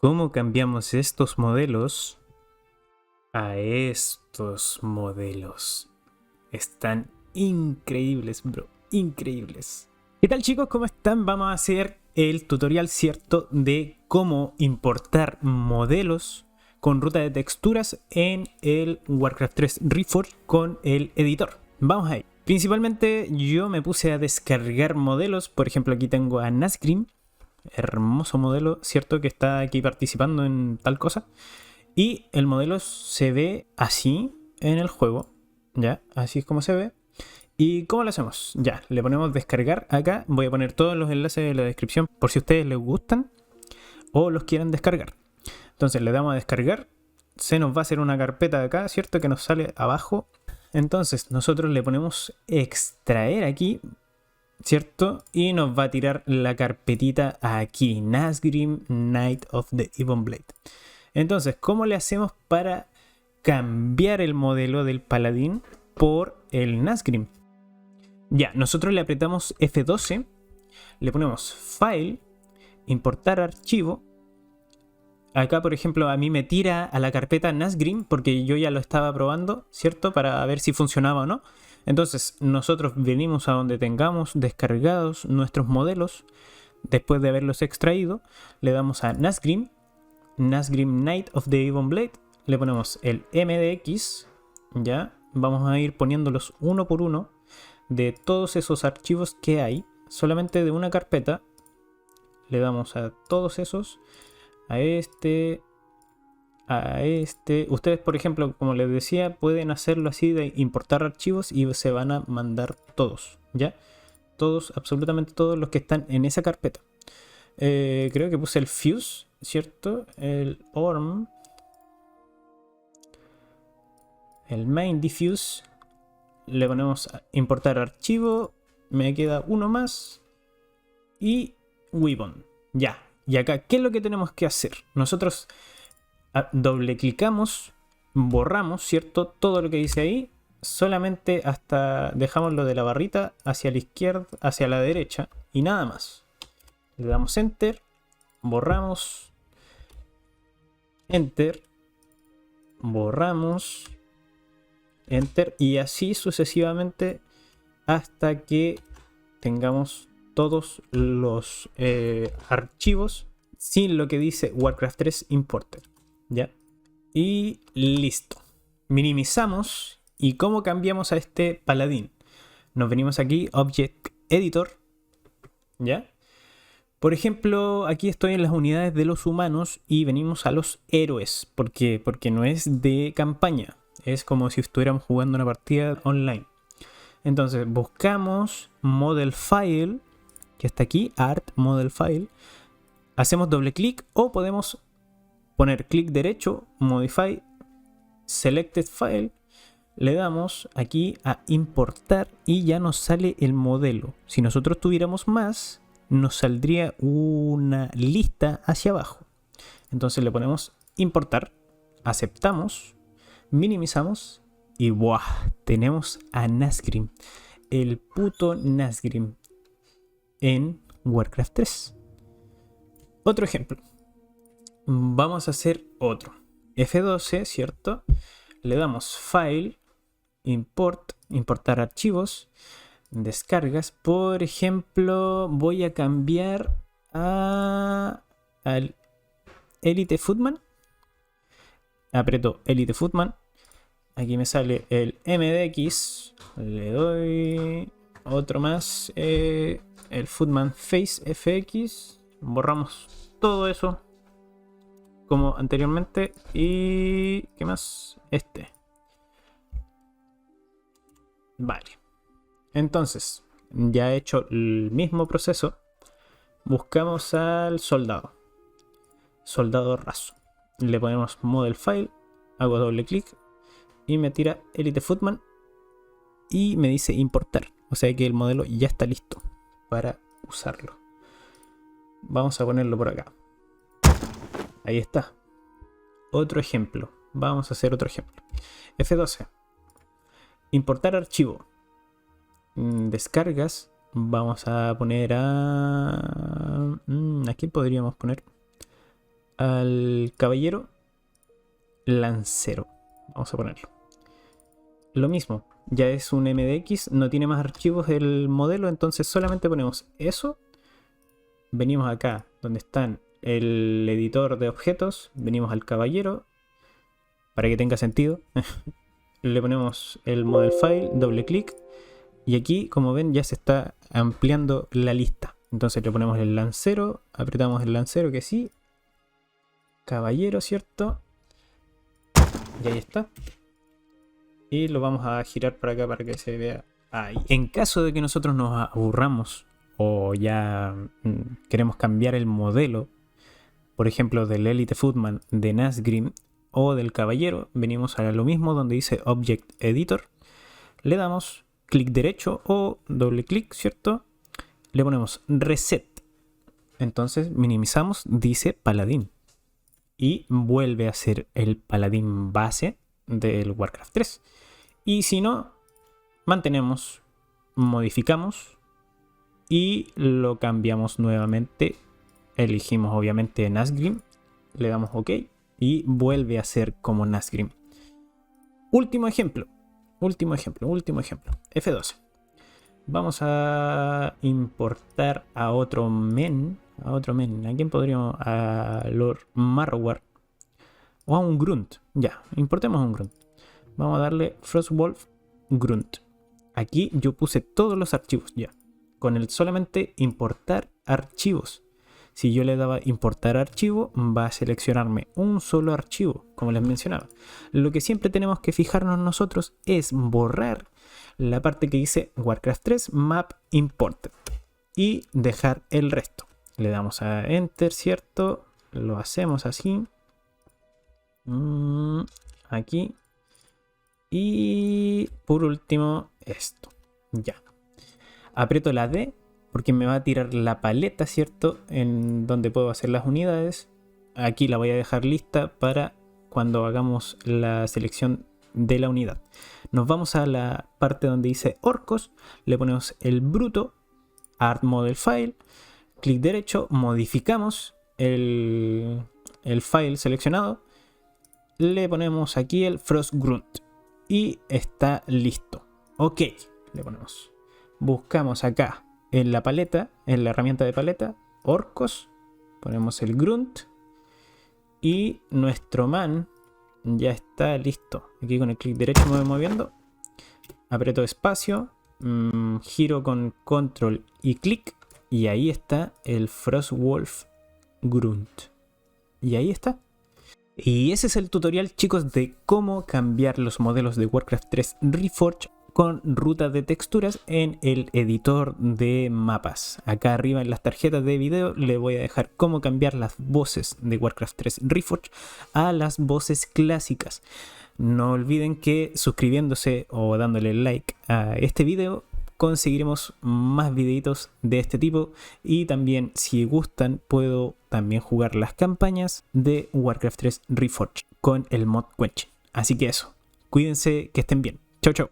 ¿Cómo cambiamos estos modelos a estos modelos? Están increíbles, bro. Increíbles. ¿Qué tal, chicos? ¿Cómo están? Vamos a hacer el tutorial, ¿cierto?, de cómo importar modelos con ruta de texturas en el Warcraft 3 Reforged con el editor. Vamos ahí. Principalmente yo me puse a descargar modelos. Por ejemplo, aquí tengo a Nazgrim. Hermoso modelo, ¿cierto?, que está aquí participando en tal cosa. Y el modelo se ve así en el juego. Ya, así es como se ve. ¿Y cómo lo hacemos? Ya, le ponemos descargar acá. Voy a poner todos los enlaces en la descripción por si a ustedes les gustan o los quieren descargar. Entonces le damos a descargar. Se nos va a hacer una carpeta acá, ¿cierto?, que nos sale abajo. Entonces nosotros le ponemos extraer aquí, ¿cierto? Y nos va a tirar la carpetita aquí, Nazgrim, Knight of the Ebon Blade. Entonces, ¿cómo le hacemos para cambiar el modelo del paladín por el Nazgrim? Ya, nosotros le apretamos F12, le ponemos File, importar archivo. Acá, por ejemplo, a mí me tira a la carpeta Nazgrim porque yo ya lo estaba probando, ¿cierto? Para ver si funcionaba o no. Entonces, nosotros venimos a donde tengamos descargados nuestros modelos. Después de haberlos extraído, le damos a Nazgrim, Nazgrim Knight of the Ebon Blade. Le ponemos el MDX, ¿ya? Vamos a ir poniéndolos uno por uno de todos esos archivos que hay. Solamente de una carpeta. Le damos a todos esos. A este. Ustedes, por ejemplo, como les decía, pueden hacerlo así de importar archivos y se van a mandar todos, ¿ya? Todos, absolutamente todos los que están en esa carpeta. Creo que puse el Fuse, ¿cierto? El ORM. El Main Diffuse. Le ponemos a importar archivo. Me queda uno más. Y Weapon. Ya. Y acá, ¿qué es lo que tenemos que hacer? Nosotros doble clicamos, borramos, ¿cierto?, todo lo que dice ahí, solamente hasta dejamos lo de la barrita hacia la izquierda, hacia la derecha y nada más. Le damos Enter, borramos, Enter, borramos, Enter y así sucesivamente hasta que tengamos todos los archivos sin lo que dice Warcraft 3 Importer. ¿Ya? Y listo. Minimizamos. ¿Y cómo cambiamos a este paladín? Nos venimos aquí, Object Editor. ¿Ya? Por ejemplo, aquí estoy en las unidades de los humanos y venimos a los héroes. ¿Por qué? Porque no es de campaña. Es como si estuviéramos jugando una partida online. Entonces buscamos Model File, que está aquí, Art Model File. Hacemos doble clic o podemos poner clic derecho, Modify, Selected File, le damos aquí a importar y ya nos sale el modelo. Si nosotros tuviéramos más, nos saldría una lista hacia abajo. Entonces le ponemos importar, aceptamos, minimizamos y ¡buah! Tenemos a Nazgrim, el puto Nazgrim en Warcraft 3. Otro ejemplo. Vamos a hacer otro. F12, ¿cierto? Le damos File, Import, importar archivos, descargas. Por ejemplo, voy a cambiar al Elite Footman. Aprieto Elite Footman. Aquí me sale el MDX. Le doy otro más. El Footman Face FX. Borramos todo eso como anteriormente. Y ¿qué más? Vale. Entonces, ya he hecho el mismo proceso. Buscamos al soldado. Soldado raso. Le ponemos Model File. Hago doble clic. Y me tira Elite Footman. Y me dice importar. O sea que el modelo ya está listo para usarlo. Vamos a ponerlo por acá. Ahí está. Otro ejemplo. Vamos a hacer otro ejemplo. F12. Importar archivo. Descargas. Vamos a poner a... ¿a quién podríamos poner? al caballero lancero. Vamos a ponerlo. Lo mismo, ya es un MDX, no tiene más archivos el modelo, entonces solamente ponemos eso. Venimos acá donde están el editor de objetos, venimos al caballero, para que tenga sentido. Le ponemos el model file, doble clic, y aquí, como ven, ya se está ampliando la lista. Entonces le ponemos el lancero, apretamos el lancero que sí, caballero, ¿cierto? Y ahí está. Y lo vamos a girar para acá para que se vea ahí. En caso de que nosotros nos aburramos o ya queremos cambiar el modelo, por ejemplo del Elite Footman de Nasgrim o del caballero, venimos a lo mismo donde dice Object Editor, le damos clic derecho o doble clic, ¿cierto? Le ponemos Reset. Entonces minimizamos, dice Paladín. Y vuelve a ser el Paladín base del Warcraft 3. Y si no, mantenemos, modificamos y lo cambiamos nuevamente. Elegimos obviamente Nasgrim, le damos OK y vuelve a ser como Nasgrim. Último ejemplo. F12. Vamos a importar a otro men. ¿A quién podríamos? A Lord Marwar. O a un Grunt. Ya, importemos a un Grunt. Vamos a darle Frostwolf Grunt. Aquí yo puse todos los archivos ya. Con el solamente importar archivos. Si yo le daba importar archivo, va a seleccionarme un solo archivo, como les mencionaba. Lo que siempre tenemos que fijarnos nosotros es borrar la parte que dice Warcraft 3 Map Imported y dejar el resto. Le damos a Enter, ¿cierto? Lo hacemos así. Aquí. Y por último, esto. Ya. Aprieto la D porque me va a tirar la paleta, ¿cierto? En donde puedo hacer las unidades. Aquí la voy a dejar lista para cuando hagamos la selección de la unidad. Nos vamos a la parte donde dice Orcos. Le ponemos el bruto, Art Model File. Clic derecho, modificamos el file seleccionado. Le ponemos aquí el Frost Grunt. Y está listo. OK, le ponemos. Buscamos acá en la paleta, en la herramienta de paleta, Orcos. Ponemos el Grunt. Y nuestro man ya está listo. Aquí con el clic derecho me voy moviendo. Aprieto espacio. Giro con control y clic. Y ahí está el Frostwolf Grunt. Y ahí está. Y ese es el tutorial, chicos, de cómo cambiar los modelos de Warcraft 3 Reforged con ruta de texturas en el editor de mapas. Acá arriba en las tarjetas de video le voy a dejar cómo cambiar las voces de Warcraft 3 Reforged a las voces clásicas. No olviden que suscribiéndose o dándole like a este video conseguiremos más videitos de este tipo, y también si gustan puedo también jugar las campañas de Warcraft 3 Reforged con el mod Quench. Así que eso, cuídense, que estén bien. Chau chau.